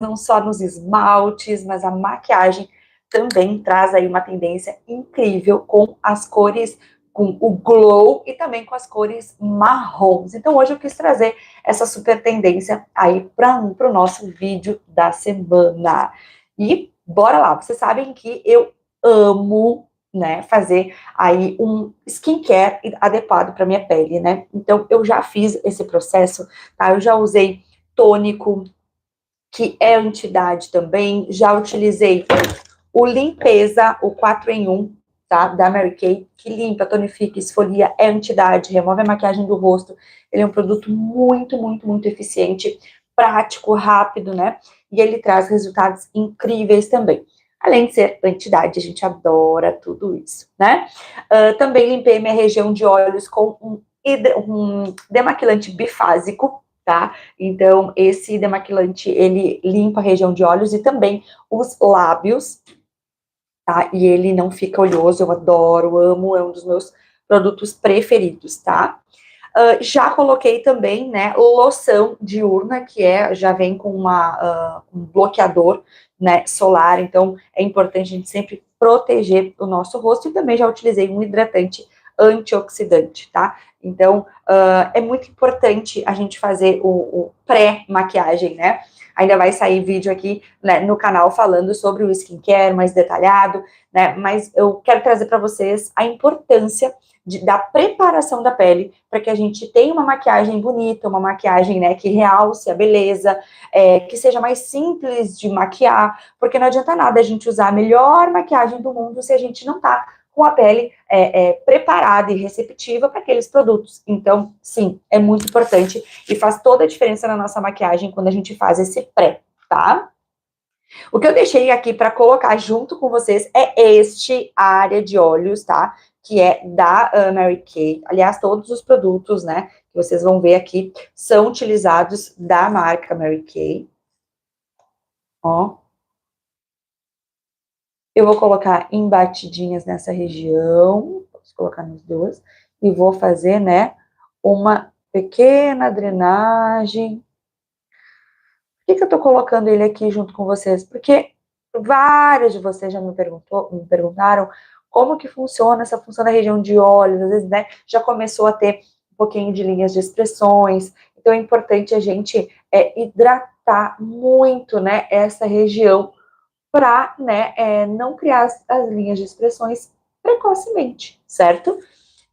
não só nos esmaltes, mas a maquiagem também traz aí uma tendência incrível com as cores, com o glow e também com as cores marrons. Então hoje eu quis trazer essa super tendência aí para o nosso vídeo da semana. E bora lá, vocês sabem que eu amo, né, fazer aí um skincare adequado para minha pele, né? Então eu já fiz esse processo, tá? Eu já usei tônico, que é anti-idade também, já utilizei o Limpeza, o 4 em 1, tá? Da Mary Kay, que limpa, tonifica, esfolia, é anti-idade, remove a maquiagem do rosto. Ele é um produto muito, muito, muito eficiente, prático, rápido, né? E ele traz resultados incríveis também. Além de ser anti-idade, a gente adora tudo isso, né? Também limpei minha região de olhos com um demaquilante bifásico, tá? Então, esse demaquilante, ele limpa a região de olhos e também os lábios, tá? E ele não fica oleoso, eu adoro, amo, é um dos meus produtos preferidos, tá? Já coloquei também, né, loção diurna, que já vem com um bloqueador, né, solar, então é importante a gente sempre proteger o nosso rosto, e também já utilizei um hidratante antioxidante, tá? Então, é muito importante a gente fazer o pré-maquiagem, né? Ainda vai sair vídeo aqui, né, no canal falando sobre o skincare mais detalhado, né? Mas eu quero trazer para vocês a importância da preparação da pele para que a gente tenha uma maquiagem bonita, uma maquiagem, né, que realce a beleza, que seja mais simples de maquiar, porque não adianta nada a gente usar a melhor maquiagem do mundo se a gente não tá com a pele preparada e receptiva para aqueles produtos. Então, sim, é muito importante e faz toda a diferença na nossa maquiagem quando a gente faz esse pré, tá? O que eu deixei aqui para colocar junto com vocês é este área de olhos, tá? Que é da Mary Kay. Aliás, todos os produtos, né, que vocês vão ver aqui, são utilizados da marca Mary Kay. Ó. Eu vou colocar em batidinhas nessa região, posso colocar nas duas, e vou fazer, né, uma pequena drenagem. Por que eu tô colocando ele aqui junto com vocês? Porque vários de vocês já me perguntaram como que funciona essa função da região de olhos, às vezes, né, já começou a ter um pouquinho de linhas de expressões, então é importante a gente hidratar muito, né, essa região para, né, não criar as linhas de expressões precocemente, certo?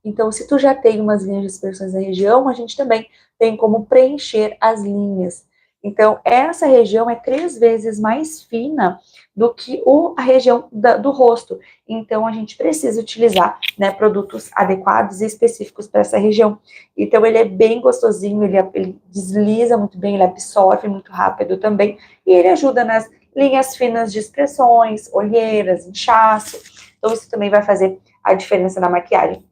Então, se tu já tem umas linhas de expressões na região, a gente também tem como preencher as linhas. Então, essa região é 3 vezes mais fina do que a região do rosto. Então, a gente precisa utilizar, né, produtos adequados e específicos para essa região. Então, ele é bem gostosinho, ele desliza muito bem, ele absorve muito rápido também, e ele ajuda nas linhas finas de expressões, olheiras, inchaço. Então, isso também vai fazer a diferença na maquiagem.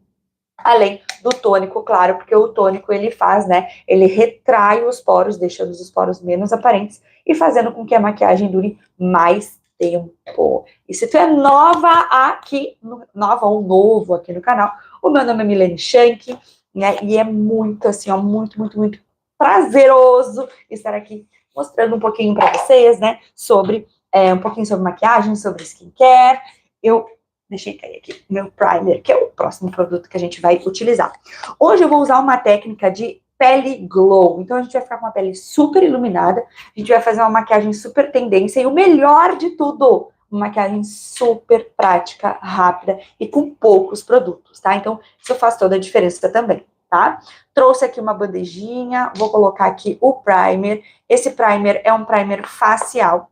Além do tônico, claro, porque o tônico ele faz, né? Ele retrai os poros, deixando os poros menos aparentes e fazendo com que a maquiagem dure mais tempo. E se tu é nova aqui, nova ou novo aqui no canal, o meu nome é Milene Shank, né? E é muito assim, ó, muito, muito, muito prazeroso estar aqui mostrando um pouquinho para vocês, né? Sobre um pouquinho sobre maquiagem, sobre skincare. Eu deixei cair aqui meu primer, que é o próximo produto que a gente vai utilizar. Hoje eu vou usar uma técnica de pele glow. Então a gente vai ficar com uma pele super iluminada, a gente vai fazer uma maquiagem super tendência e o melhor de tudo, uma maquiagem super prática, rápida e com poucos produtos, tá? Então isso faz toda a diferença também, tá? Trouxe aqui uma bandejinha, vou colocar aqui o primer. Esse primer é um primer facial,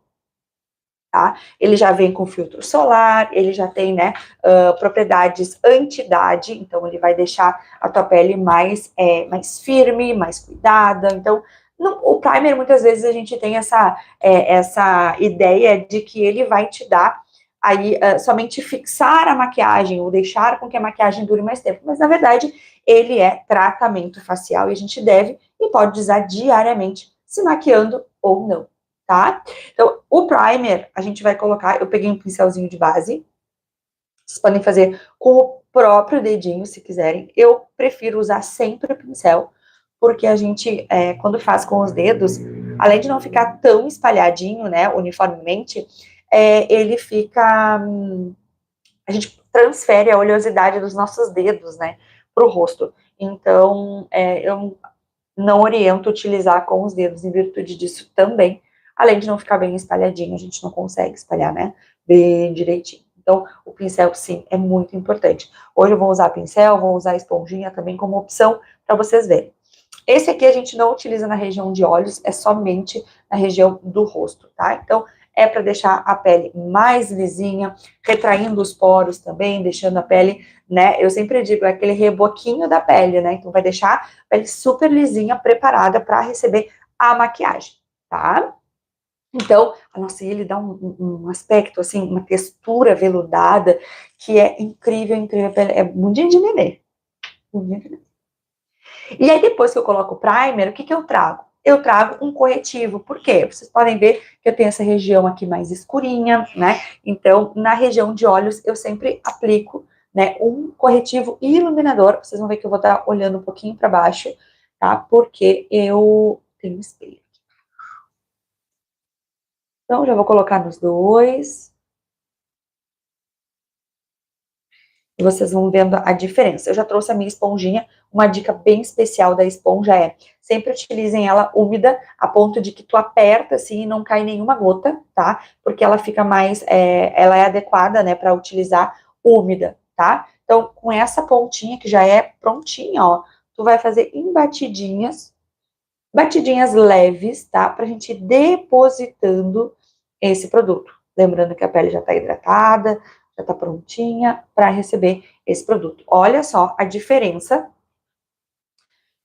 tá? Ele já vem com filtro solar, ele já tem, né, propriedades anti-idade, então ele vai deixar a tua pele mais firme, mais cuidada. Então, o primer, muitas vezes, a gente tem essa ideia de que ele vai te dar aí somente fixar a maquiagem ou deixar com que a maquiagem dure mais tempo, mas na verdade ele é tratamento facial e a gente deve e pode usar diariamente, se maquiando ou não, tá? Então, o primer, a gente vai colocar, eu peguei um pincelzinho de base, vocês podem fazer com o próprio dedinho, se quiserem. Eu prefiro usar sempre o pincel, porque a gente, quando faz com os dedos, além de não ficar tão espalhadinho, né, uniformemente, ele fica... a gente transfere a oleosidade dos nossos dedos, né, para o rosto. Então, eu não oriento utilizar com os dedos em virtude disso também, além de não ficar bem espalhadinho, a gente não consegue espalhar, né, bem direitinho. Então, o pincel, sim, é muito importante. Hoje eu vou usar pincel, vou usar esponjinha também como opção para vocês verem. Esse aqui a gente não utiliza na região de olhos, é somente na região do rosto, tá? Então, é para deixar a pele mais lisinha, retraindo os poros também, deixando a pele, né? Eu sempre digo, é aquele reboquinho da pele, né? Então, vai deixar a pele super lisinha, preparada para receber a maquiagem, tá? Então, nossa, ele dá um aspecto, assim, uma textura veludada, que é incrível, incrível. É bundinha de nenê. Bundinha de nenê. E aí, depois que eu coloco o primer, o que que eu trago? Eu trago um corretivo, por quê? Vocês podem ver que eu tenho essa região aqui mais escurinha, né? Então, na região de olhos, eu sempre aplico, né, um corretivo iluminador. Vocês vão ver que eu vou estar olhando um pouquinho para baixo, tá? Porque eu tenho um espelho. Então, já vou colocar nos dois. E vocês vão vendo a diferença. Eu já trouxe a minha esponjinha, uma dica bem especial da esponja é, sempre utilizem ela úmida, a ponto de que tu aperta assim e não cai nenhuma gota, tá? Porque ela fica mais, ela é adequada, né, para utilizar úmida, tá? Então, com essa pontinha que já é prontinha, ó, tu vai fazer em batidinhas, batidinhas leves, tá? Pra gente ir depositando esse produto. Lembrando que a pele já tá hidratada, já tá prontinha para receber esse produto. Olha só a diferença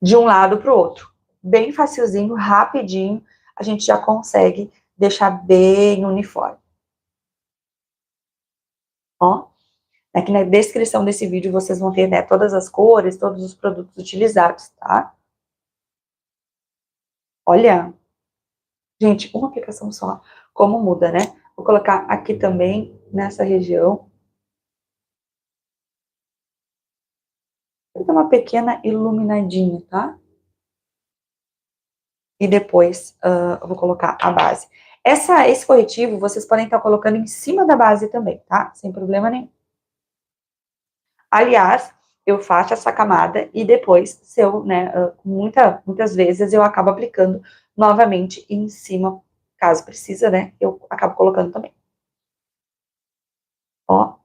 de um lado para o outro. Bem facilzinho, rapidinho, a gente já consegue deixar bem uniforme. Ó, aqui na descrição desse vídeo vocês vão ter, né, todas as cores, todos os produtos utilizados, tá? Olha, gente, uma aplicação só, como muda, né? Vou colocar aqui também, nessa região. Vou dar uma pequena iluminadinha, tá? E depois eu vou colocar a base. Esse corretivo vocês podem estar colocando em cima da base também, tá? Sem problema nenhum. Aliás, eu faço essa camada e depois, se eu, né, muitas vezes eu acabo aplicando novamente em cima, caso precisa, né, eu acabo colocando também. Ó,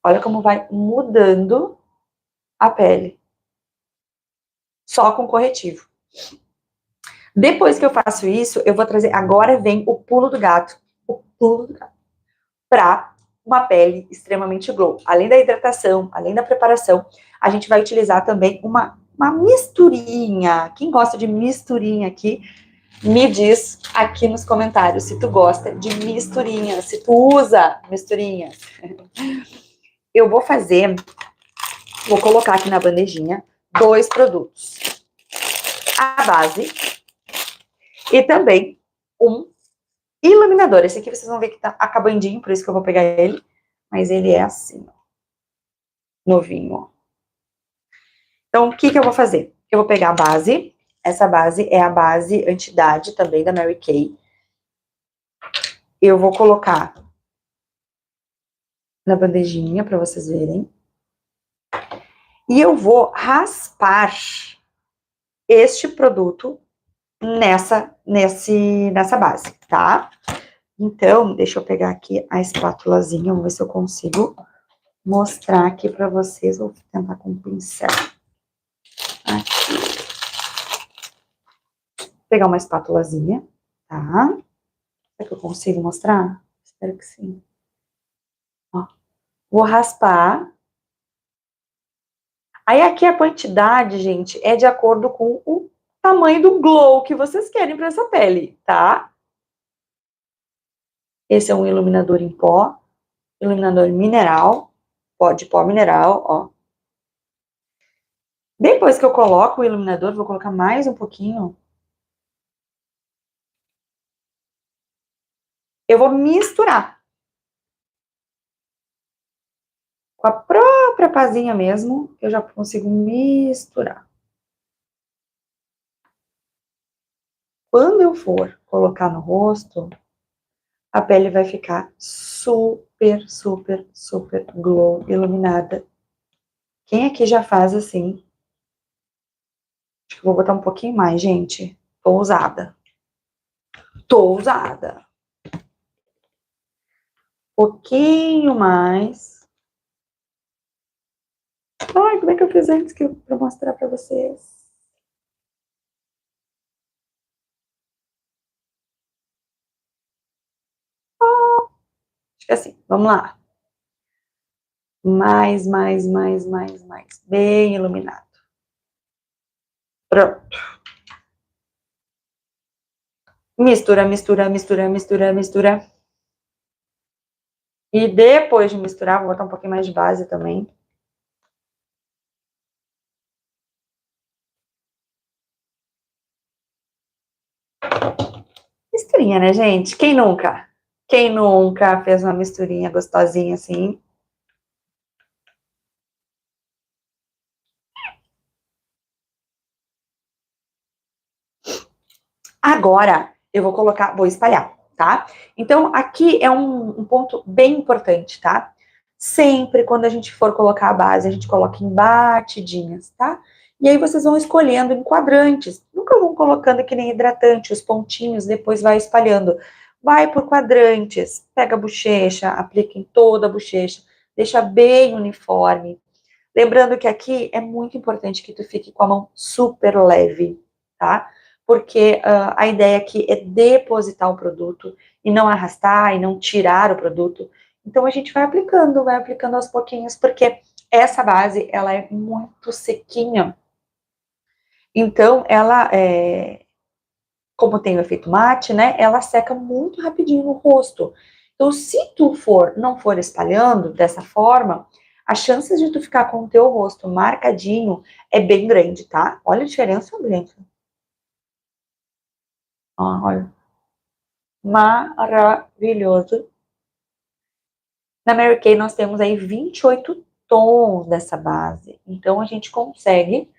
olha como vai mudando a pele. Só com corretivo. Depois que eu faço isso, eu vou trazer, agora vem o pulo do gato. O pulo do gato. Para uma pele extremamente glow. Além da hidratação, além da preparação, a gente vai utilizar também uma misturinha. Quem gosta de misturinha aqui, me diz aqui nos comentários se tu gosta de misturinha, se tu usa misturinha. Eu vou colocar aqui na bandejinha 2 produtos. A base e também um iluminador. Esse aqui vocês vão ver que tá acabandinho, por isso que eu vou pegar ele. Mas ele é assim, ó, novinho, ó. Então, o que que eu vou fazer? Eu vou pegar a base. Essa base é a base anti-idade também da Mary Kay. Eu vou colocar na bandejinha para vocês verem. E eu vou raspar este produto nessa base, tá? Então, deixa eu pegar aqui a espátulazinha, vamos ver se eu consigo mostrar aqui para vocês. Vou tentar com o pincel. Aqui. Vou pegar uma espátulazinha, tá? Será que eu consigo mostrar? Espero que sim. Ó, vou raspar. Aí aqui a quantidade, gente, é de acordo com o tamanho do glow que vocês querem para essa pele, tá? Esse é um iluminador em pó, iluminador mineral, pó de pó mineral, ó. Depois que eu coloco o iluminador, vou colocar mais um pouquinho. Eu vou misturar. Com a própria pazinha mesmo, eu já consigo misturar. Quando eu for colocar no rosto, a pele vai ficar super, super, super glow, iluminada. Quem aqui já faz assim? Acho que vou botar um pouquinho mais, gente. Tô ousada. Tô ousada. Pouquinho mais. Ai, como é que eu fiz antes pra mostrar pra vocês? Acho que assim, vamos lá. Mais, mais, mais, mais, mais. Bem iluminado. Pronto. Mistura, mistura, mistura, mistura, mistura. E depois de misturar, vou botar um pouquinho mais de base também. Misturinha, né, gente? Quem nunca? Quem nunca fez uma misturinha gostosinha assim? Agora, eu vou colocar, vou espalhar, tá? Então, aqui é um ponto bem importante, tá? Sempre quando a gente for colocar a base, a gente coloca em batidinhas, tá? E aí vocês vão escolhendo em quadrantes. Nunca vão colocando que nem hidratante, os pontinhos, depois vai espalhando. Vai por quadrantes, pega a bochecha, aplica em toda a bochecha, deixa bem uniforme. Lembrando que aqui é muito importante que tu fique com a mão super leve, tá? Porque a ideia aqui é depositar o produto e não arrastar e não tirar o produto. Então a gente vai aplicando aos pouquinhos, porque essa base ela é muito sequinha. Então ela como tem o efeito mate, né? Ela seca muito rapidinho no rosto. Então, se tu não for espalhando dessa forma, as chances de tu ficar com o teu rosto marcadinho é bem grande, tá? Olha a diferença, gente. Ó, olha. Maravilhoso. Na Mary Kay nós temos aí 28 tons dessa base. Então, a gente consegue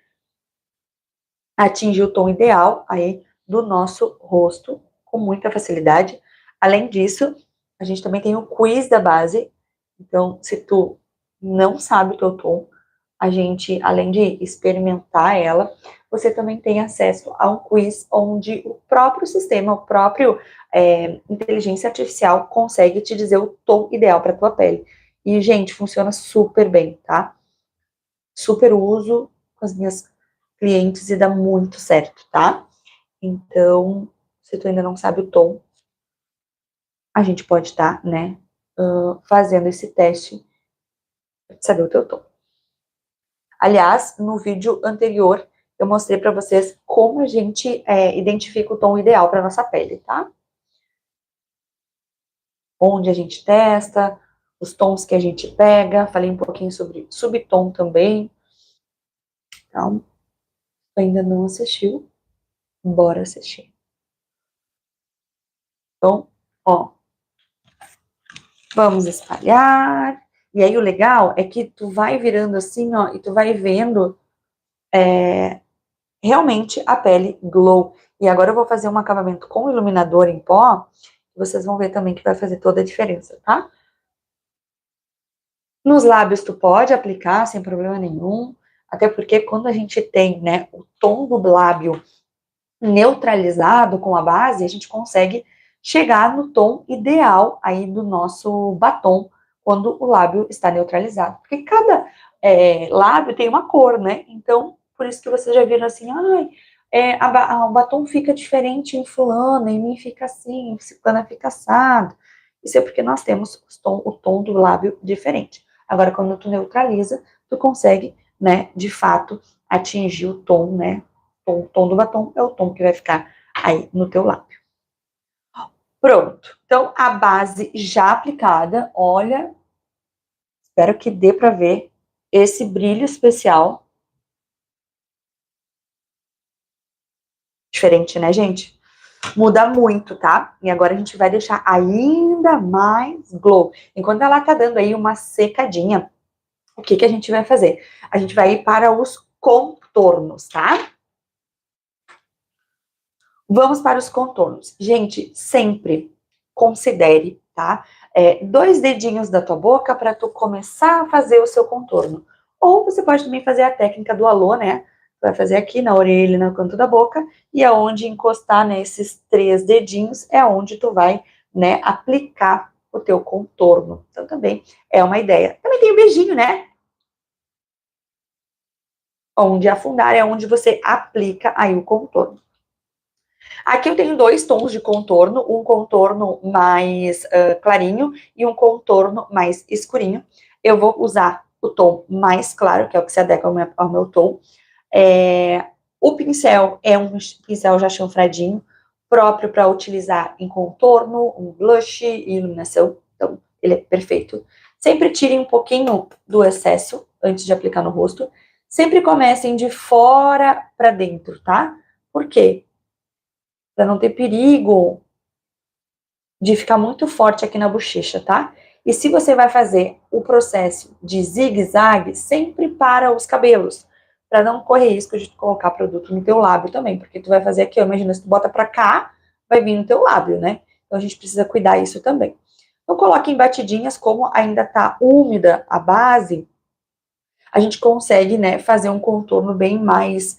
atingir o tom ideal aí do nosso rosto com muita facilidade. Além disso, a gente também tem o quiz da base. Então, se tu não sabe o teu tom, a gente, além de experimentar ela, você também tem acesso a um quiz onde o próprio sistema, o próprio inteligência artificial consegue te dizer o tom ideal para tua pele. E, gente, funciona super bem, tá? Super uso com as minhas clientes e dá muito certo, tá? Então, se tu ainda não sabe o tom, a gente pode estar, né, fazendo esse teste para saber o teu tom. Aliás, no vídeo anterior, eu mostrei para vocês como a gente identifica o tom ideal para nossa pele, tá? Onde a gente testa, os tons que a gente pega, falei um pouquinho sobre subtom também. Então, ainda não assistiu, bora assistir. Então, ó, vamos espalhar. E aí o legal é que tu vai virando assim, ó, e tu vai vendo realmente a pele glow. E agora eu vou fazer um acabamento com iluminador em pó, vocês vão ver também que vai fazer toda a diferença, tá? Nos lábios tu pode aplicar sem problema nenhum, até porque quando a gente tem, né, o tom do lábio neutralizado com a base, a gente consegue chegar no tom ideal aí do nosso batom quando o lábio está neutralizado. Porque cada lábio tem uma cor, né? Então, por isso que vocês já viram assim, ai, o batom fica diferente em fulana, em mim fica assim, em ciclana fica assado. Isso é porque nós temos o tom do lábio diferente. Agora, quando tu neutraliza, tu consegue, né, de fato, atingir o tom, né, o tom do batom é o tom que vai ficar aí no teu lábio. Pronto. Então, a base já aplicada, olha, espero que dê para ver esse brilho especial. Diferente, né, gente? Muda muito, tá? E agora a gente vai deixar ainda mais glow. Enquanto ela tá dando aí uma secadinha, o que que a gente vai fazer? A gente vai ir para os contornos, tá? Vamos para os contornos. Gente, sempre considere, tá? 2 dedinhos da tua boca para tu começar a fazer o seu contorno. Ou você pode também fazer a técnica do alô, né? Vai fazer aqui na orelha, no canto da boca, e aonde encostar nesses 3 dedinhos é onde tu vai, né, aplicar o teu contorno. Então também é uma ideia. Também tem o beijinho, né? Onde afundar é onde você aplica aí o contorno. Aqui eu tenho 2 tons de contorno, um contorno mais clarinho e um contorno mais escurinho. Eu vou usar o tom mais claro, que é o que se adequa ao meu tom. O pincel é um pincel já chanfradinho, próprio para utilizar em contorno, um blush e iluminação. Então, ele é perfeito. Sempre tirem um pouquinho do excesso antes de aplicar no rosto. Sempre comecem de fora para dentro, tá? Por quê? Para não ter perigo de ficar muito forte aqui na bochecha, tá? E se você vai fazer o processo de zigue-zague, sempre para os cabelos, para não correr risco de colocar produto no teu lábio também, porque tu vai fazer aqui, ó, imagina, se tu bota para cá, vai vir no teu lábio, né? Então a gente precisa cuidar isso também. Então coloque em batidinhas, como ainda tá úmida a base, a gente consegue, né, fazer um contorno bem mais,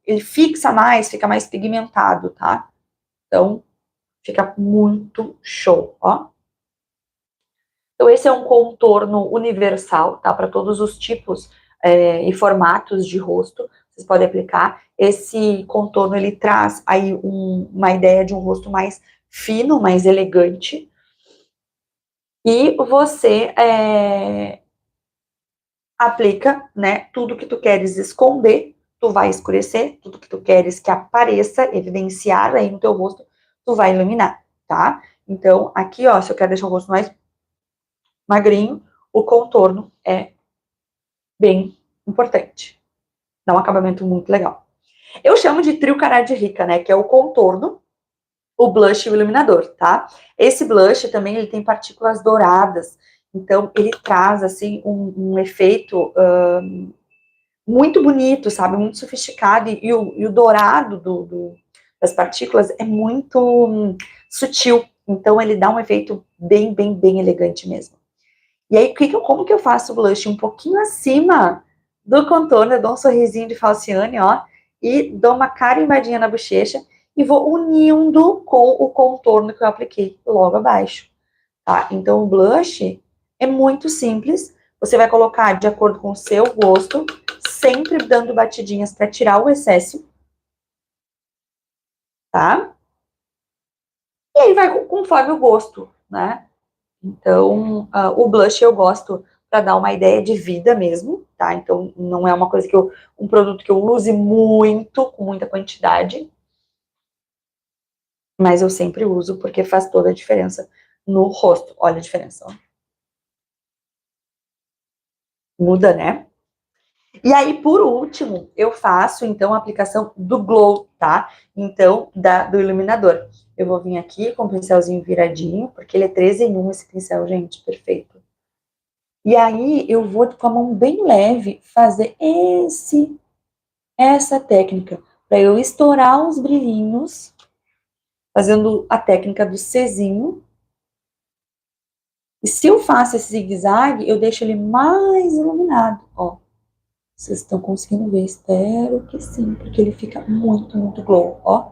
ele fixa mais, fica mais pigmentado, tá? Então, fica muito show, ó. Então, esse é um contorno universal, tá? Para todos os tipos e formatos de rosto, vocês podem aplicar. Esse contorno, ele traz aí uma ideia de um rosto mais fino, mais elegante. E você aplica, né, tudo que tu queres esconder, tu vai escurecer, tudo que tu queres que apareça, evidenciar aí no teu rosto, tu vai iluminar, tá? Então, aqui, ó, se eu quero deixar o rosto mais magrinho, o contorno é bem importante. Dá um acabamento muito legal. Eu chamo de trio carar de rica, né? Que é o contorno, o blush e o iluminador, tá? Esse blush também, ele tem partículas douradas. Então, ele traz, assim, um efeito muito bonito, sabe? Muito sofisticado. E o dourado das partículas é muito sutil. Então, ele dá um efeito bem, bem, bem elegante mesmo. E aí, como que eu faço o blush? Um pouquinho acima do contorno, eu dou um sorrisinho de falciane, ó, e dou uma carimbadinha na bochecha e vou unindo com o contorno que eu apliquei logo abaixo, tá? Então, o blush é muito simples, você vai colocar de acordo com o seu gosto, sempre dando batidinhas para tirar o excesso, tá? E aí vai conforme o gosto, né? Então, o blush eu gosto para dar uma ideia de vida mesmo, tá? Então, não é uma coisa um produto que eu use muito, com muita quantidade, mas eu sempre uso porque faz toda a diferença no rosto. Olha a diferença, ó. Muda, né? E aí, por último, eu faço, então, a aplicação do glow, tá? Então, do iluminador. Eu vou vir aqui com o pincelzinho viradinho, porque ele é 13 em 1 esse pincel, gente, perfeito. E aí eu vou com a mão bem leve fazer essa técnica para eu estourar os brilhinhos, fazendo a técnica do Czinho. E se eu faço esse zigue-zague, eu deixo ele mais iluminado, ó. Vocês estão conseguindo ver? Espero que sim, porque ele fica muito, muito glow, ó.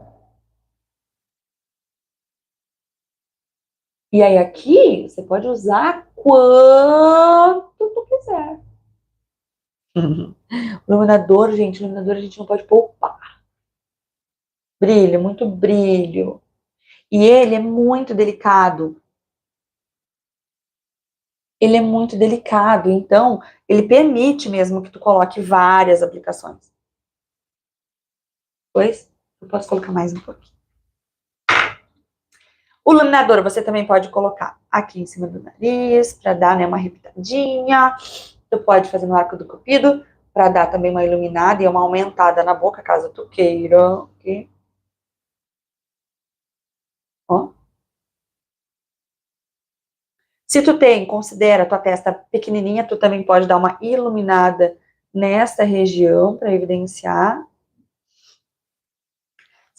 E aí aqui, você pode usar quanto tu quiser. O iluminador, gente, a gente não pode poupar. Brilho, muito brilho. E ele é muito delicado. Ele é muito delicado, então ele permite mesmo que tu coloque várias aplicações. Pois, eu posso colocar mais um pouquinho. O iluminador você também pode colocar aqui em cima do nariz, para dar, né, uma repitadinha. Tu pode fazer no arco do cupido, para dar também uma iluminada e uma aumentada na boca, caso tu queira. Okay? Ó. Se tu considera a tua testa pequenininha, tu também pode dar uma iluminada nessa região para evidenciar.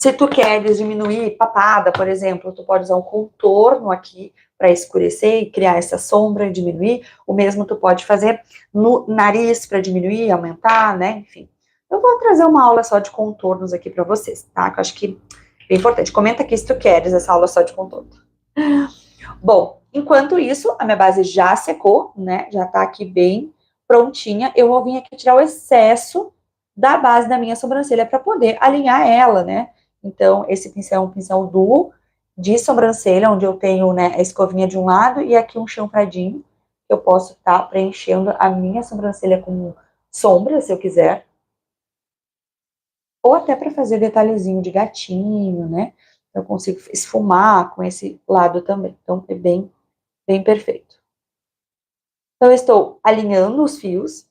Se tu queres diminuir papada, por exemplo, tu pode usar um contorno aqui para escurecer e criar essa sombra e diminuir. O mesmo tu pode fazer no nariz para diminuir, aumentar, né? Enfim. Eu vou trazer uma aula só de contornos aqui para vocês, tá? Que eu acho que é importante. Comenta aqui se tu queres essa aula só de contorno. Bom, enquanto isso, a minha base já secou, né? Já tá aqui bem prontinha. Eu vou vir aqui tirar o excesso da base da minha sobrancelha para poder alinhar ela, né? Então, esse pincel é um pincel duo de sobrancelha, onde eu tenho, né, a escovinha de um lado e aqui um chanfradinho. Eu posso estar preenchendo a minha sobrancelha com sombra, se eu quiser. Ou até para fazer detalhezinho de gatinho, né? Eu consigo esfumar com esse lado também. Então, é bem perfeito. Então, eu estou alinhando os fios.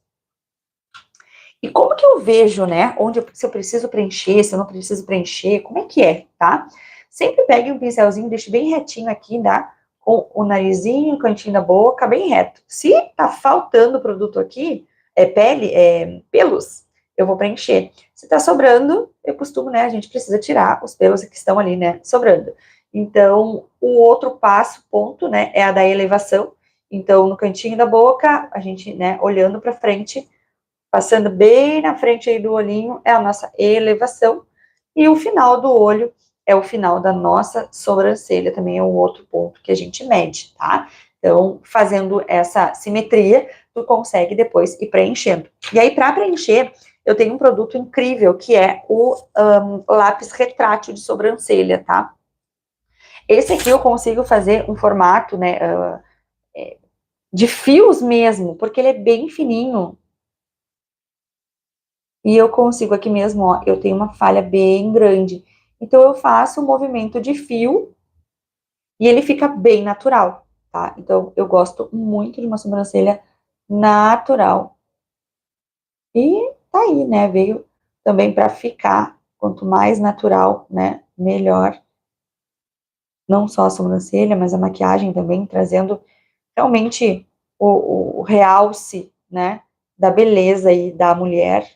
E como que eu vejo, né, se eu preciso preencher, se eu não preciso preencher, como é, tá? Sempre pegue um pincelzinho, deixe bem retinho aqui, tá? Com o narizinho, o cantinho da boca, bem reto. Se tá faltando produto aqui, pelos, eu vou preencher. Se tá sobrando, eu costumo, né, a gente precisa tirar os pelos que estão ali, né, sobrando. Então, o outro ponto, né, é a da elevação. Então, no cantinho da boca, a gente, né, olhando para frente, passando bem na frente aí do olhinho, é a nossa elevação. E o final do olho é o final da nossa sobrancelha, também é um outro ponto que a gente mede, tá? Então, fazendo essa simetria, tu consegue depois ir preenchendo. E aí, para preencher, eu tenho um produto incrível, que é o lápis retrátil de sobrancelha, tá? Esse aqui eu consigo fazer um formato, né, de fios mesmo, porque ele é bem fininho. E eu consigo aqui mesmo, ó, eu tenho uma falha bem grande. Então, eu faço um movimento de fio e ele fica bem natural, tá? Então, eu gosto muito de uma sobrancelha natural. E tá aí, né? Veio também para ficar. Quanto mais natural, né? Melhor. Não só a sobrancelha, mas a maquiagem também, trazendo realmente o realce, né? Da beleza aí da mulher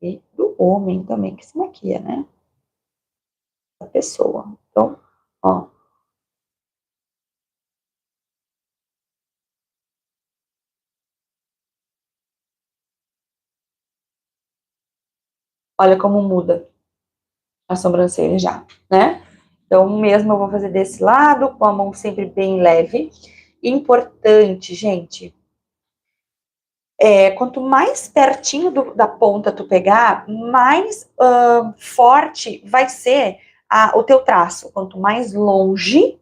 e do homem também, que se maquia, né? Da pessoa. Então, ó, olha como muda a sobrancelha já, né? Então, mesmo eu vou fazer desse lado, com a mão sempre bem leve. Importante, gente, quanto mais pertinho da ponta tu pegar, mais forte vai ser o teu traço. Quanto mais longe,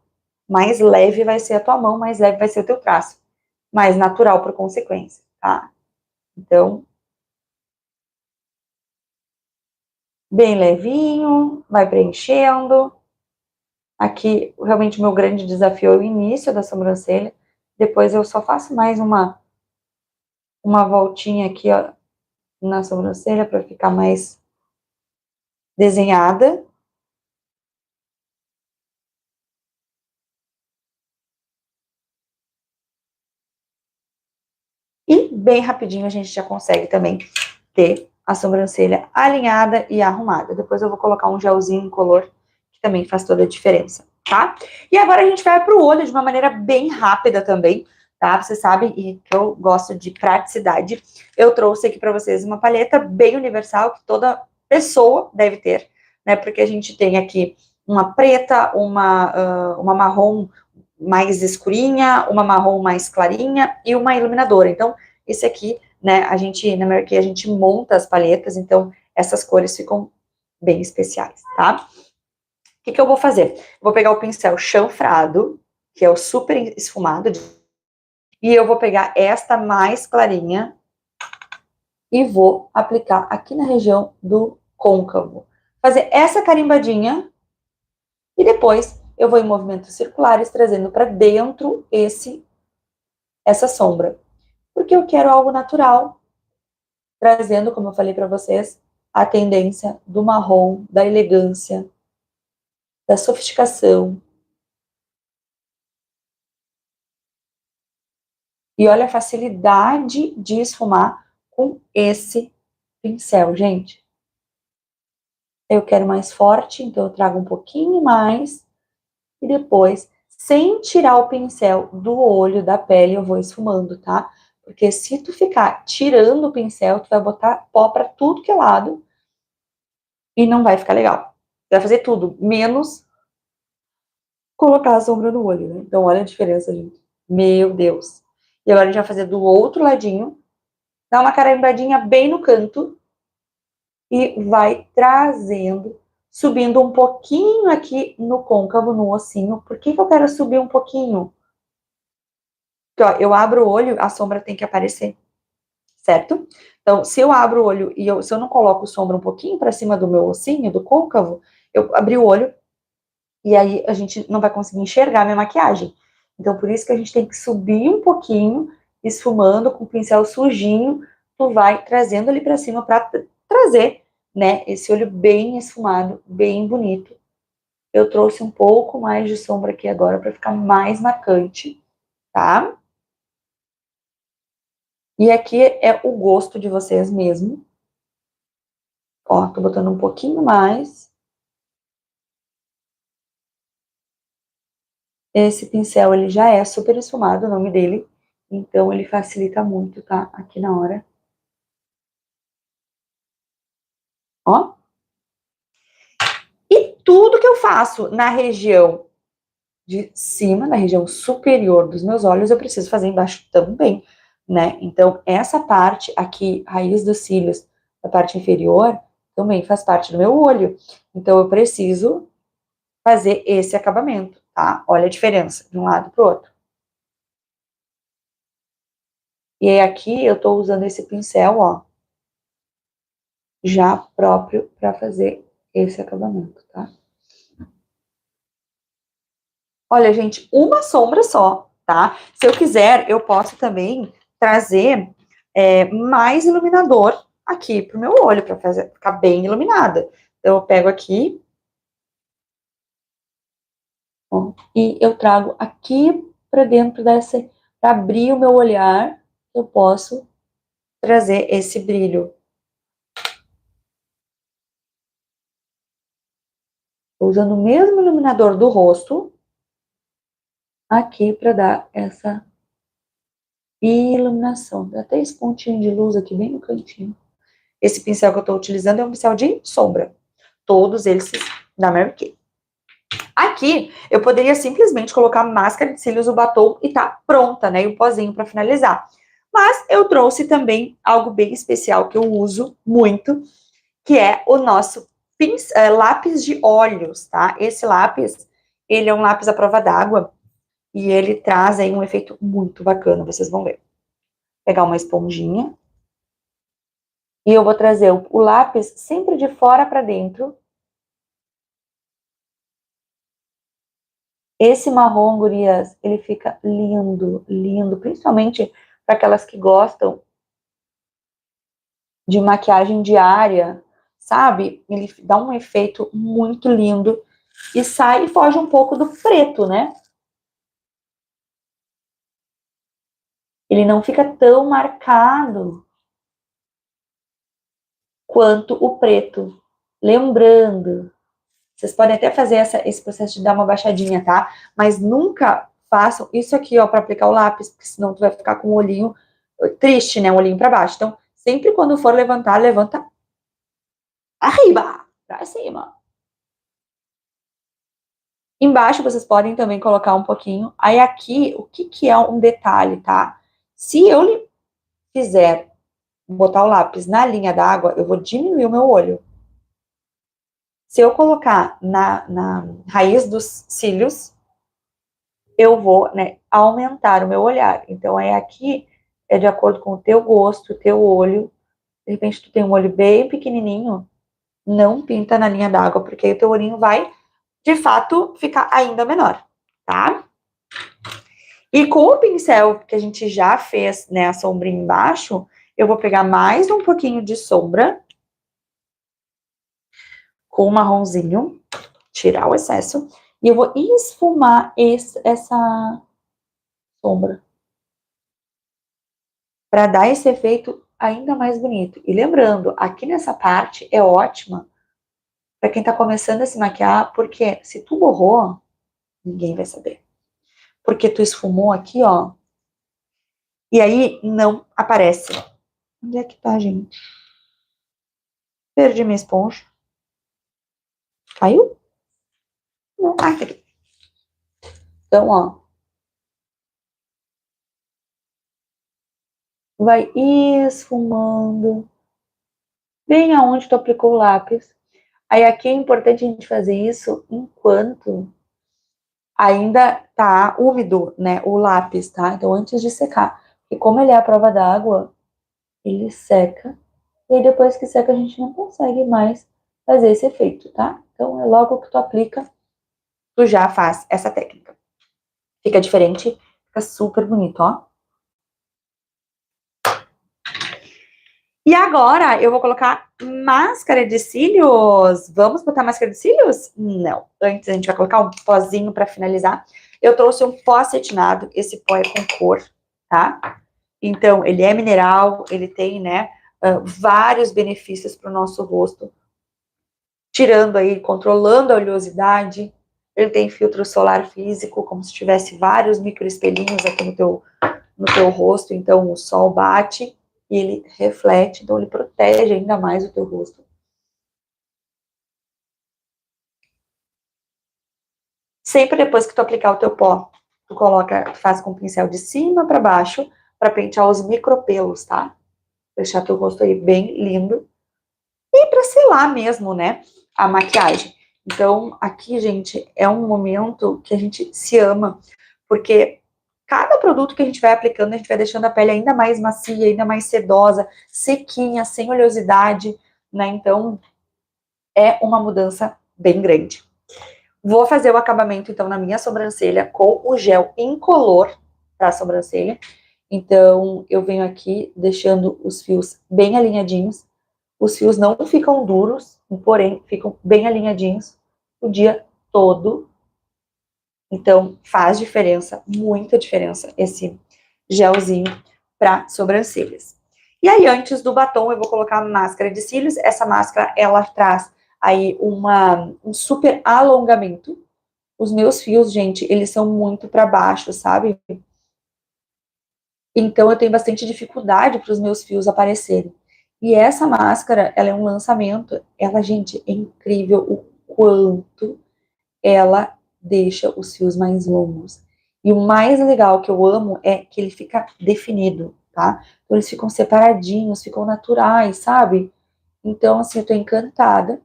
mais leve vai ser a tua mão, mais leve vai ser o teu traço. Mais natural por consequência, tá? Então, bem levinho, vai preenchendo. Aqui, realmente, o meu grande desafio é o início da sobrancelha. Depois eu só faço mais uma voltinha aqui, ó, na sobrancelha para ficar mais desenhada. E bem rapidinho a gente já consegue também ter a sobrancelha alinhada e arrumada. Depois eu vou colocar um gelzinho incolor, que também faz toda a diferença, tá? E agora a gente vai pro olho de uma maneira bem rápida também, tá? Vocês sabem e que eu gosto de praticidade. Eu trouxe aqui para vocês uma paleta bem universal que toda pessoa deve ter, né? Porque a gente tem aqui uma preta, uma marrom mais escurinha, uma marrom mais clarinha e uma iluminadora. Então, esse aqui, né, na Mary Kay, a gente monta as paletas, então essas cores ficam bem especiais, tá? O que eu vou fazer? Vou pegar o pincel chanfrado, que é o super esfumado, e eu vou pegar esta mais clarinha e vou aplicar aqui na região do côncavo. Fazer essa carimbadinha e depois eu vou em movimentos circulares, trazendo para dentro essa sombra. Porque eu quero algo natural, trazendo, como eu falei para vocês, a tendência do marrom, da elegância, da sofisticação. E olha a facilidade de esfumar com esse pincel, gente. Eu quero mais forte, então eu trago um pouquinho mais. E depois, sem tirar o pincel do olho, da pele, eu vou esfumando, tá? Porque se tu ficar tirando o pincel, tu vai botar pó pra tudo que é lado e não vai ficar legal. Tu vai fazer tudo, menos colocar a sombra no olho, né? Então, olha a diferença, gente. Meu Deus. E agora a gente vai fazer do outro ladinho. Dá uma carimbadinha bem no canto e vai trazendo, subindo um pouquinho aqui no côncavo, no ossinho. Por que que eu quero subir um pouquinho? Porque, ó, eu abro o olho, a sombra tem que aparecer, certo? Então, se eu abro o olho e se eu não coloco sombra um pouquinho para cima do meu ossinho, do côncavo, eu abri o olho e aí a gente não vai conseguir enxergar a minha maquiagem. Então, por isso que a gente tem que subir um pouquinho, esfumando com o pincel sujinho, tu vai trazendo ali para cima para trazer, né, esse olho bem esfumado, bem bonito. Eu trouxe um pouco mais de sombra aqui agora para ficar mais marcante, tá? E aqui é o gosto de vocês mesmo. Ó, tô botando um pouquinho mais. Esse pincel, ele já é super esfumado, o nome dele. Então, ele facilita muito, tá? Aqui na hora. Ó. E tudo que eu faço na região de cima, na região superior dos meus olhos, eu preciso fazer embaixo também, né? Então, essa parte aqui, raiz dos cílios, a parte inferior, também faz parte do meu olho. Então, eu preciso fazer esse acabamento, tá? Olha a diferença de um lado pro outro. E aí, aqui eu tô usando esse pincel, ó, já próprio para fazer esse acabamento, tá? Olha, gente, uma sombra só, tá? Se eu quiser, eu posso também trazer mais iluminador aqui pro meu olho, para ficar bem iluminada. Então, eu pego aqui, ó, e eu trago aqui para dentro dessa, para abrir o meu olhar, eu posso trazer esse brilho. Tô usando o mesmo iluminador do rosto aqui para dar essa iluminação. Dá até esse pontinho de luz aqui bem no cantinho. Esse pincel que eu estou utilizando é um pincel de sombra. Todos eles da Mary Kay. Aqui, eu poderia simplesmente colocar máscara de cílios, o batom e tá pronta, né? E o pozinho para finalizar. Mas eu trouxe também algo bem especial que eu uso muito, que é o nosso lápis de olhos, tá? Esse lápis, ele é um lápis à prova d'água e ele traz aí um efeito muito bacana, vocês vão ver. Vou pegar uma esponjinha e eu vou trazer o lápis sempre de fora para dentro. Esse marrom, gurias, ele fica lindo, lindo, principalmente para aquelas que gostam de maquiagem diária, sabe? Ele dá um efeito muito lindo e sai e foge um pouco do preto, né? Ele não fica tão marcado quanto o preto. Lembrando, vocês podem até fazer esse processo de dar uma baixadinha, tá? Mas nunca façam isso aqui, ó, para aplicar o lápis, porque senão tu vai ficar com o olhinho triste, né? O olhinho para baixo. Então, sempre quando for levantar, levanta arriba, pra cima. Embaixo vocês podem também colocar um pouquinho. Aí aqui, o que que é um detalhe, tá? Se eu fizer botar o lápis na linha d'água, eu vou diminuir o meu olho. Se eu colocar na raiz dos cílios, eu vou, né, aumentar o meu olhar. Então, é aqui, é de acordo com o teu gosto, o teu olho. De repente, tu tem um olho bem pequenininho, não pinta na linha d'água, porque aí o teu olhinho vai, de fato, ficar ainda menor, tá? E com o pincel que a gente já fez, né, a sombrinha embaixo, eu vou pegar mais um pouquinho de sombra com o marronzinho, tirar o excesso, e eu vou esfumar essa sombra para dar esse efeito ainda mais bonito. E lembrando, aqui nessa parte é ótima Pra quem tá começando a se maquiar, porque se tu borrou, ninguém vai saber. Porque tu esfumou aqui, ó, e aí não aparece. Onde é que tá, gente? Perdi minha esponja. Caiu? Não, tá aqui. Então, ó, vai esfumando bem aonde tu aplicou o lápis. Aí aqui é importante a gente fazer isso enquanto ainda tá úmido, né, o lápis, tá? Então, antes de secar. E como ele é a prova d'água, ele seca. E aí, depois que seca, a gente não consegue mais fazer esse efeito, tá? Então, é logo que tu aplica, tu já faz essa técnica. Fica diferente, fica super bonito, ó. E agora eu vou colocar máscara de cílios. Vamos botar máscara de cílios? Não. Antes a gente vai colocar um pozinho para finalizar. Eu trouxe um pó acetinado. Esse pó é com cor, tá? Então, ele é mineral, ele tem, né, vários benefícios para o nosso rosto. Tirando aí, controlando a oleosidade. Ele tem filtro solar físico, como se tivesse vários microespelhinhos aqui no teu rosto. Então, o sol bate e ele reflete, então ele protege ainda mais o teu rosto. Sempre depois que tu aplicar o teu pó, tu faz com o pincel de cima para baixo, para pentear os micropelos, tá? Deixar teu rosto aí bem lindo. E para selar mesmo, né, a maquiagem. Então, aqui, gente, é um momento que a gente se ama, porque cada produto que a gente vai aplicando, a gente vai deixando a pele ainda mais macia, ainda mais sedosa, sequinha, sem oleosidade, né? Então, é uma mudança bem grande. Vou fazer o acabamento, então, na minha sobrancelha com o gel incolor para a sobrancelha. Então, eu venho aqui deixando os fios bem alinhadinhos. Os fios não ficam duros, porém, ficam bem alinhadinhos o dia todo. Então, faz diferença, muita diferença, esse gelzinho para sobrancelhas. E aí, antes do batom, eu vou colocar a máscara de cílios. Essa máscara, ela traz aí um super alongamento. Os meus fios, gente, eles são muito para baixo, sabe? Então, eu tenho bastante dificuldade para os meus fios aparecerem. E essa máscara, ela é um lançamento. Ela, gente, é incrível o quanto ela deixa os fios mais longos. E o mais legal que eu amo é que ele fica definido, tá? Então, eles ficam separadinhos, ficam naturais, sabe? Então, assim, eu tô encantada.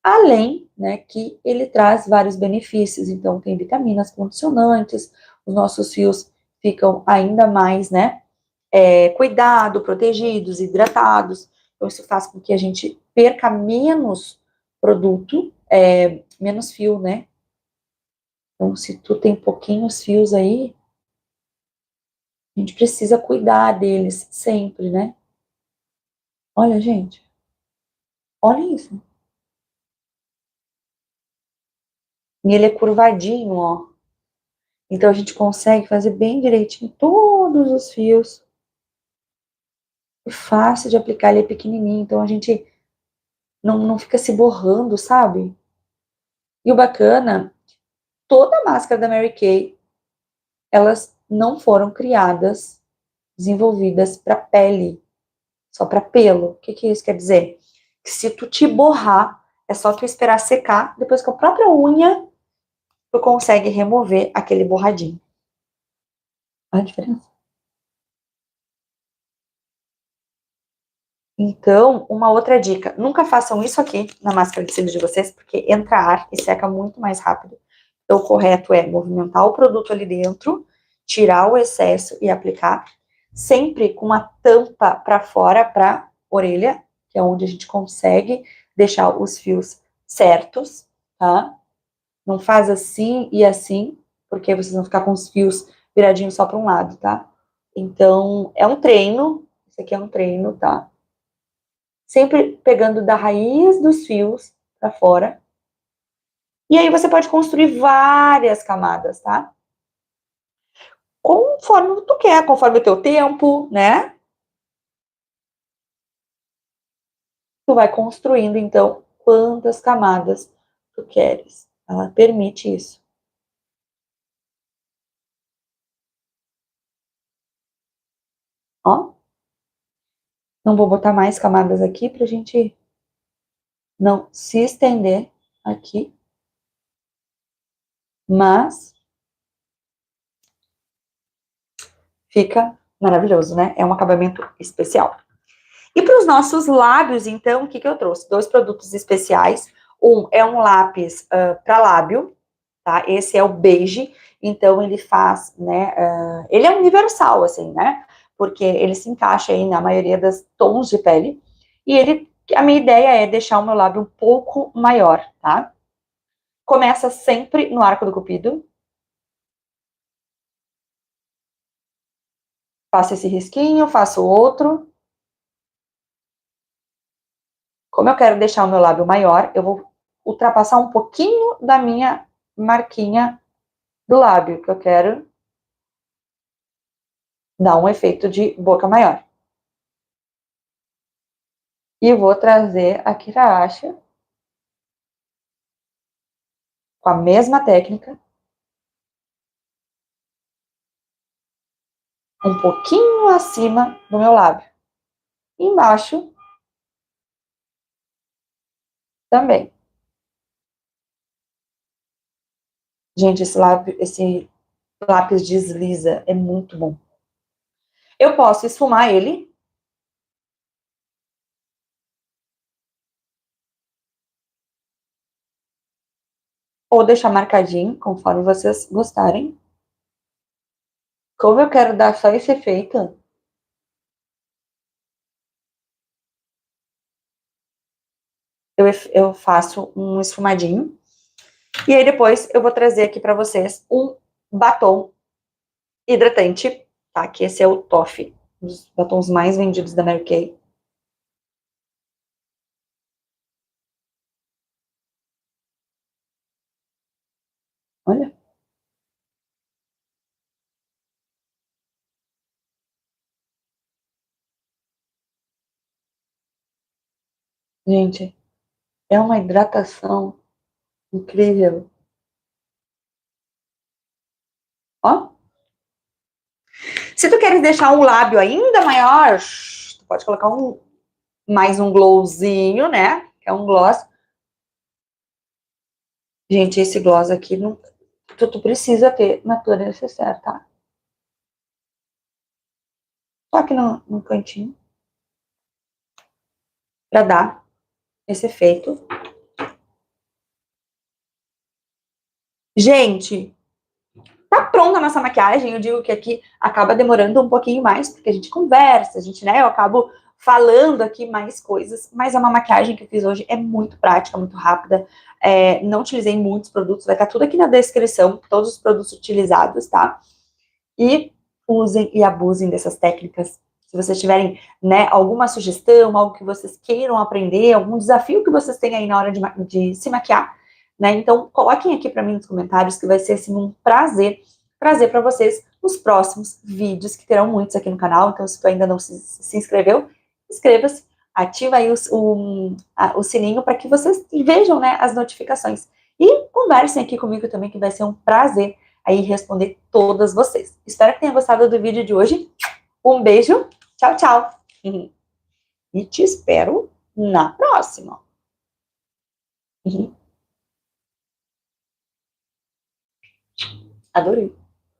Além, né, que ele traz vários benefícios. Então, tem vitaminas condicionantes, os nossos fios ficam ainda mais, né, cuidado, protegidos, hidratados. Então, isso faz com que a gente perca menos produto, menos fio, né? Então, se tu tem pouquinhos fios aí, a gente precisa cuidar deles sempre, né? Olha, gente, olha isso. E ele é curvadinho, ó. Então, a gente consegue fazer bem direitinho todos os fios. É fácil de aplicar, ele é pequenininho, então a gente não fica se borrando, sabe? E o bacana, toda a máscara da Mary Kay, elas não foram criadas, desenvolvidas para pele, só para pelo. O que isso quer dizer? Que se tu te borrar, é só tu esperar secar, depois com a própria unha, tu consegue remover aquele borradinho. Olha a diferença. Então, uma outra dica, nunca façam isso aqui na máscara de cílios de vocês, porque entra ar e seca muito mais rápido. Então, o correto é movimentar o produto ali dentro, tirar o excesso e aplicar, sempre com uma tampa para fora, para orelha, que é onde a gente consegue deixar os fios certos, tá? Não faz assim e assim, porque vocês vão ficar com os fios viradinhos só para um lado, tá? Então, é um treino, isso aqui é um treino, tá? Sempre pegando da raiz dos fios para fora. E aí você pode construir várias camadas, tá? Conforme tu quer, conforme o teu tempo, né? Tu vai construindo, então, quantas camadas tu queres. Ela permite isso. Ó. Não vou botar mais camadas aqui pra gente não se estender aqui. Mas fica maravilhoso, né? É um acabamento especial. E para os nossos lábios, então, o que eu trouxe? 2 produtos especiais. Um é um lápis para lábio, tá? Esse é o beige, então ele faz, né? Ele é universal, assim, né? Porque ele se encaixa aí na maioria das tons de pele. E a minha ideia é deixar o meu lábio um pouco maior, tá? Começa sempre no arco do cupido. Faço esse risquinho, faço outro. Como eu quero deixar o meu lábio maior, eu vou ultrapassar um pouquinho da minha marquinha do lábio, que eu quero dar um efeito de boca maior. E vou trazer a Kiraasha com a mesma técnica, um pouquinho acima do meu lábio. E embaixo também. Gente, esse lápis desliza, é muito bom. Eu posso esfumar ele. Ou deixar marcadinho, conforme vocês gostarem. Como eu quero dar só esse efeito, eu faço um esfumadinho. E aí depois eu vou trazer aqui para vocês um batom hidratante, tá? Que esse é o Toffee, um dos batons mais vendidos da Mary Kay. Olha. Gente, é uma hidratação incrível. Ó. Se tu queres deixar um lábio ainda maior, tu pode colocar mais um glowzinho, né? Que é um gloss. Gente, esse gloss aqui, não, tu precisa ter na tua necessaire, tá? Só aqui no cantinho. Pra dar esse efeito. Gente, tá pronta a nossa maquiagem. Eu digo que aqui acaba demorando um pouquinho mais, porque a gente conversa, a gente, né? Eu acabo falando aqui mais coisas, mas é uma maquiagem que eu fiz hoje, é muito prática, muito rápida. Não utilizei muitos produtos, vai estar tudo aqui na descrição, todos os produtos utilizados, tá? E usem e abusem dessas técnicas. Se vocês tiverem, né, alguma sugestão, algo que vocês queiram aprender, algum desafio que vocês têm aí na hora de se maquiar, né? Então, coloquem aqui para mim nos comentários, que vai ser assim, um prazer trazer para vocês os próximos vídeos, que terão muitos aqui no canal. Então, se tu ainda não se inscreveu, inscreva-se, ativa aí o sininho para que vocês vejam, né, as notificações. E conversem aqui comigo também, que vai ser um prazer aí responder todas vocês. Espero que tenham gostado do vídeo de hoje. Um beijo, tchau, tchau. E te espero na próxima. Adorei.